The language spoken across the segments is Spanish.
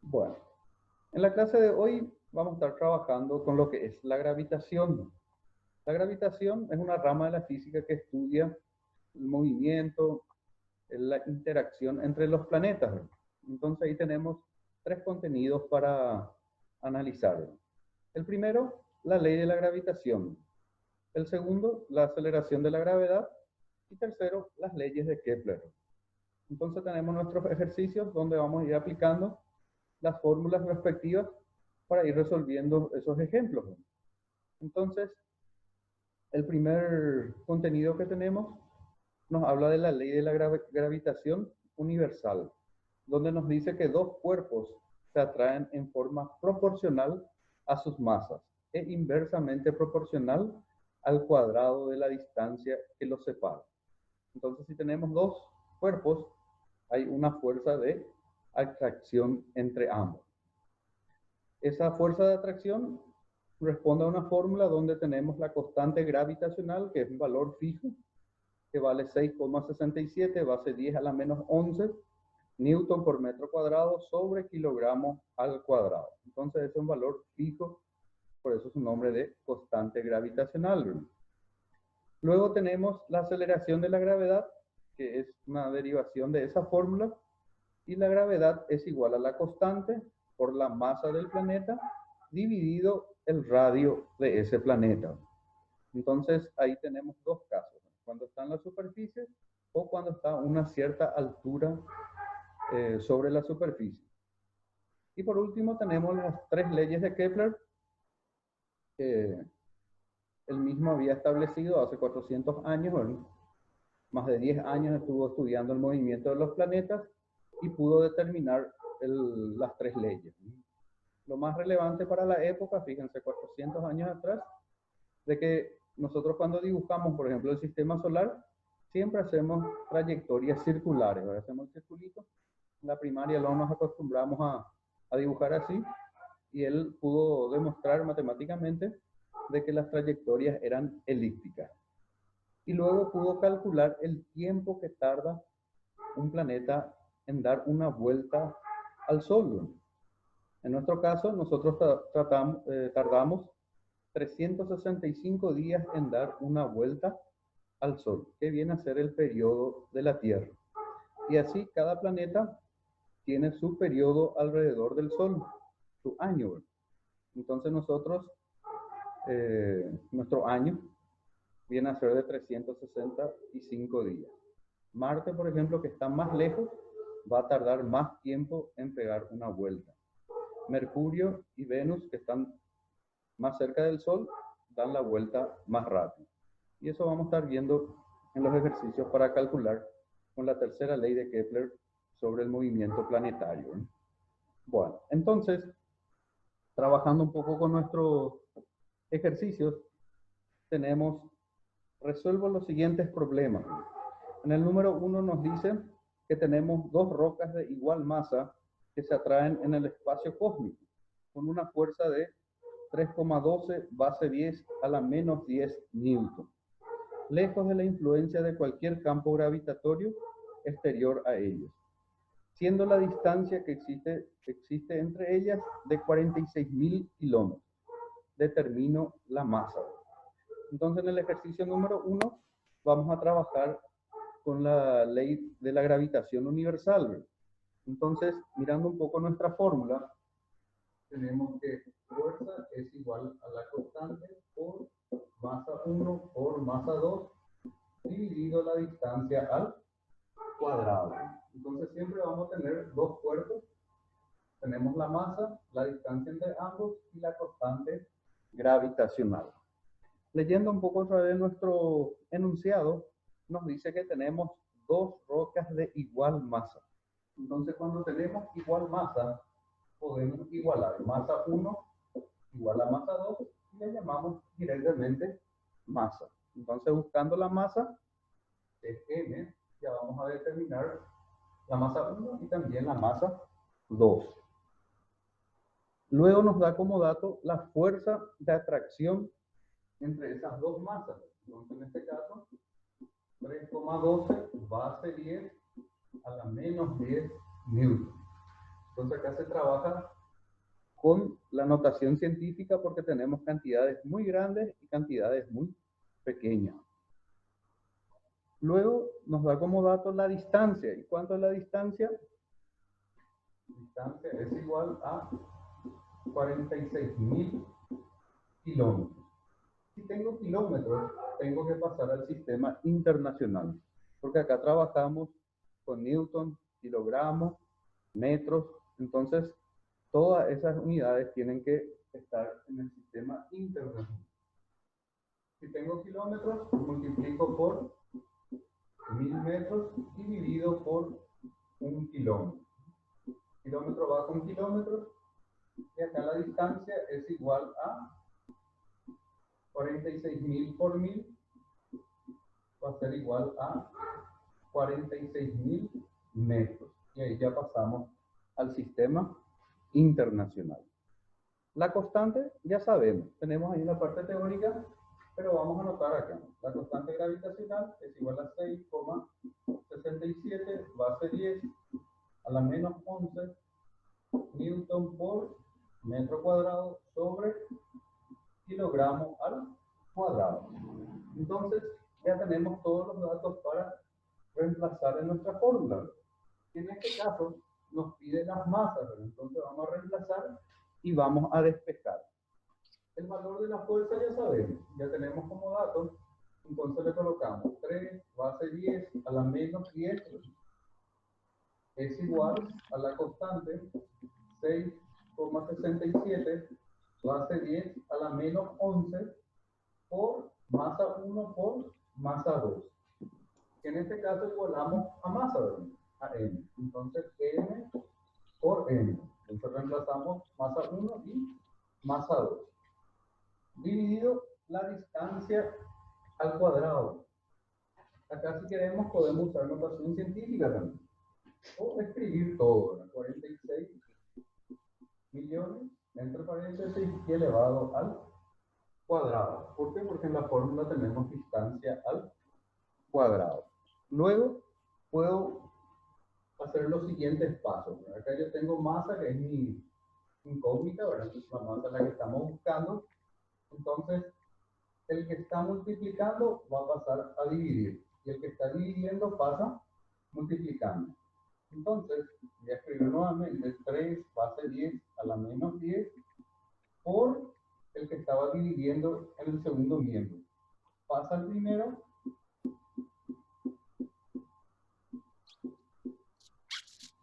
Bueno, en la clase de hoy vamos a estar trabajando con lo que es la gravitación. La gravitación es una rama de la física que estudia el movimiento, la interacción entre los planetas. Entonces ahí tenemos tres contenidos para analizar. El primero, la ley de la gravitación. El segundo, la aceleración de la gravedad. Y tercero, las leyes de Kepler. Entonces tenemos nuestros ejercicios donde vamos a ir aplicando las fórmulas respectivas para ir resolviendo esos ejemplos. Entonces, el primer contenido que tenemos nos habla de la ley de la gravitación universal, donde nos dice que dos cuerpos se atraen en forma proporcional a sus masas e inversamente proporcional al cuadrado de la distancia que los separa. Entonces, si tenemos dos cuerpos, hay una fuerza de atracción entre ambos. Esa fuerza de atracción responde a una fórmula donde tenemos la constante gravitacional, que es un valor fijo, que vale 6,67, base 10 a la menos 11, newton por metro cuadrado sobre kilogramo al cuadrado. Entonces es un valor fijo, por eso su nombre de constante gravitacional. Luego tenemos la aceleración de la gravedad, que es una derivación de esa fórmula, y la gravedad es igual a la constante por la masa del planeta dividido el radio de ese planeta. Entonces ahí tenemos dos casos, cuando está en la superficie o cuando está a una cierta altura sobre la superficie. Y por último tenemos las tres leyes de Kepler, que él mismo había establecido hace 400 años, más de 10 años estuvo estudiando el movimiento de los planetas y pudo determinar las tres leyes. Lo más relevante para la época, fíjense, 400 años atrás, de que nosotros cuando dibujamos, por ejemplo, el sistema solar, siempre hacemos trayectorias circulares, ¿verdad? Hacemos el circulito. En la primaria luego nos acostumbramos a dibujar así, y él pudo demostrar matemáticamente de que las trayectorias eran elípticas. Y luego pudo calcular el tiempo que tarda un planeta en dar una vuelta al Sol. En nuestro caso, nosotros tardamos 365 días en dar una vuelta al Sol, que viene a ser el periodo de la Tierra. Y así cada planeta tiene su periodo alrededor del Sol, su año. Entonces nosotros, nuestro año viene a ser de 365 días. Marte, por ejemplo, que está más lejos, va a tardar más tiempo en pegar una vuelta. Mercurio y Venus, que están más cerca del Sol, dan la vuelta más rápido. Y eso vamos a estar viendo en los ejercicios para calcular con la tercera ley de Kepler sobre el movimiento planetario. Bueno, entonces, trabajando un poco con nuestros ejercicios, resuelvo los siguientes problemas. En el número 1 nos dice que tenemos dos rocas de igual masa que se atraen en el espacio cósmico con una fuerza de 3,12 base 10 a la menos 10 newton, lejos de la influencia de cualquier campo gravitatorio exterior a ellos, siendo la distancia que existe entre ellas de 46.000 kilómetros. Determino la masa. Entonces en el ejercicio número 1 vamos a trabajar con la ley de la gravitación universal. Entonces, mirando un poco nuestra fórmula, tenemos que fuerza es igual a la constante por masa 1 por masa 2 dividido la distancia al cuadrado. Entonces siempre vamos a tener dos cuerpos. Tenemos la masa, la distancia entre ambos y la constante gravitacional. Leyendo un poco otra vez nuestro enunciado, nos dice que tenemos dos rocas de igual masa. Entonces cuando tenemos igual masa, podemos igualar masa 1 igual a masa 2 y le llamamos directamente masa. Entonces buscando la masa, es m, ya vamos a determinar la masa 1 y también la masa 2. Luego nos da como dato la fuerza de atracción entre esas dos masas. Entonces en este caso, 3,12 base 10 a la menos 10 newton. Entonces acá se trabaja con la notación científica porque tenemos cantidades muy grandes y cantidades muy pequeñas. Luego nos da como dato la distancia. ¿Y cuánto es la distancia? La distancia es igual a 46.000 kilómetros. Si tengo kilómetros, tengo que pasar al sistema internacional, porque acá trabajamos con newton, kilogramos, metros, entonces todas esas unidades tienen que estar en el sistema internacional. Si tengo kilómetros, multiplico por 1000 metros y divido por 1 kilómetro. Kilómetro va con kilómetros y acá la distancia es igual a 46.000 por 1000 va a ser igual a 46.000 metros. Y ahí ya pasamos al sistema internacional. La constante ya sabemos, tenemos ahí la parte teórica, pero vamos a anotar acá. La constante gravitacional es igual a 6,67 base 10 a la menos 11 newton por metro cuadrado sobre kilogramo al cuadrado. Entonces ya tenemos todos los datos para reemplazar en nuestra fórmula. En este caso nos pide las masas, entonces vamos a reemplazar y vamos a despejar. El valor de la fuerza ya sabemos, ya tenemos como datos, entonces le colocamos 3 base 10 a la menos 10 es igual a la constante 6,67 base 10 a la menos 11 por masa 1 por masa 2. En este caso igualamos a masa, a m. Entonces m por m. Entonces reemplazamos masa 1 y masa 2. Dividido la distancia al cuadrado. Acá si queremos podemos usar notación científica también. O escribir todo, 46 millones entre paréntesis y elevado al cuadrado. ¿Por qué? Porque en la fórmula tenemos distancia al cuadrado. Luego puedo hacer los siguientes pasos. Acá yo tengo masa, que es mi incógnita, ¿verdad? Es la masa la que estamos buscando. Entonces, el que está multiplicando va a pasar a dividir. Y el que está dividiendo pasa multiplicando. Entonces, voy a escribir nuevamente 3 base 10 a la menos 10 por el que estaba dividiendo en el segundo miembro. Pasa al primero.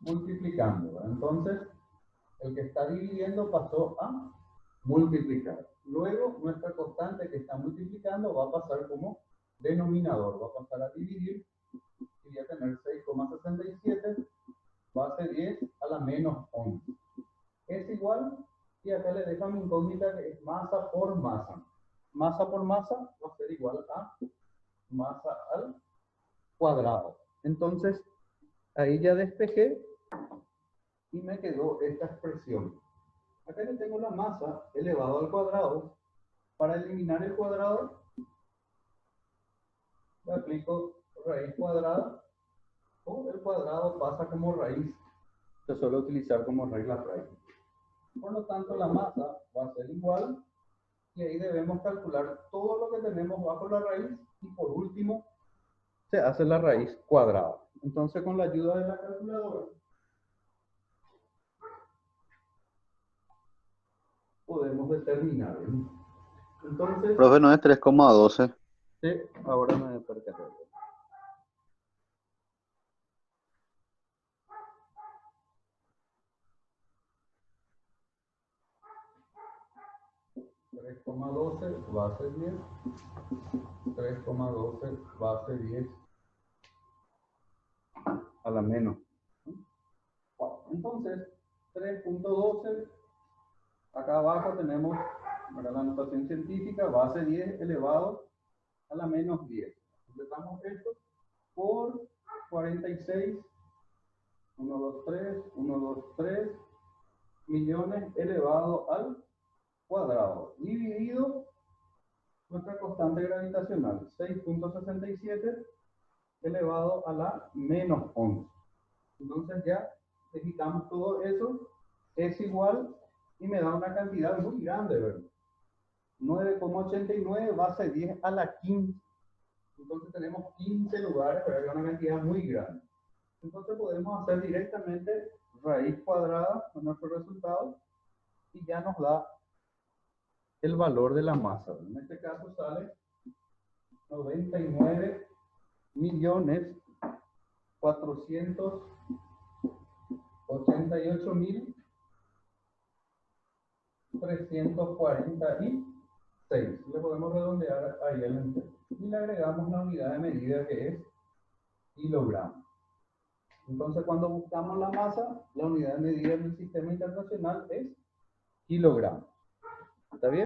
Multiplicando. Entonces, el que está dividiendo pasó a multiplicar. Luego, nuestra constante que está multiplicando va a pasar como denominador. Va a pasar a dividir. Y voy a tener 6,67 base 10 a la menos 11. Es igual, y acá le dejo mi incógnita que es masa por masa. Masa por masa va a ser igual a masa al cuadrado. Entonces, ahí ya despejé y me quedó esta expresión. Acá yo tengo la masa elevado al cuadrado. Para eliminar el cuadrado, le aplico raíz cuadrada, o el cuadrado pasa como raíz. Se suele utilizar como regla práctica. Por lo tanto, la masa va a ser igual, y ahí debemos calcular todo lo que tenemos bajo la raíz, y por último, se hace la raíz cuadrada. Entonces, con la ayuda de la calculadora, podemos determinar. Entonces, Profe, no es 3,12. sí, ahora me percaté. .12 base 10, 3,12 base 10 a la menos. Entonces, 3,12, acá abajo tenemos la notación científica, base 10 elevado a la menos 10. Completamos esto por 46, 1, 2, 3, 1, 2, 3 millones elevado al cuadrado, dividido nuestra constante gravitacional, 6,67 elevado a la menos 11. Entonces ya Digitamos todo eso, es igual y me da una cantidad muy grande, ¿verdad? 9,89 base 10 a la 15. Entonces tenemos 15 lugares, pero es una cantidad muy grande. Entonces podemos hacer directamente raíz cuadrada con nuestro resultado y ya nos da el valor de la masa. En este caso sale 99.488.346. Le podemos redondear ahí el entero. Y le agregamos la unidad de medida que es kilogramos. Entonces, cuando buscamos la masa, la unidad de medida del sistema internacional es kilogramos. ¿Está bien?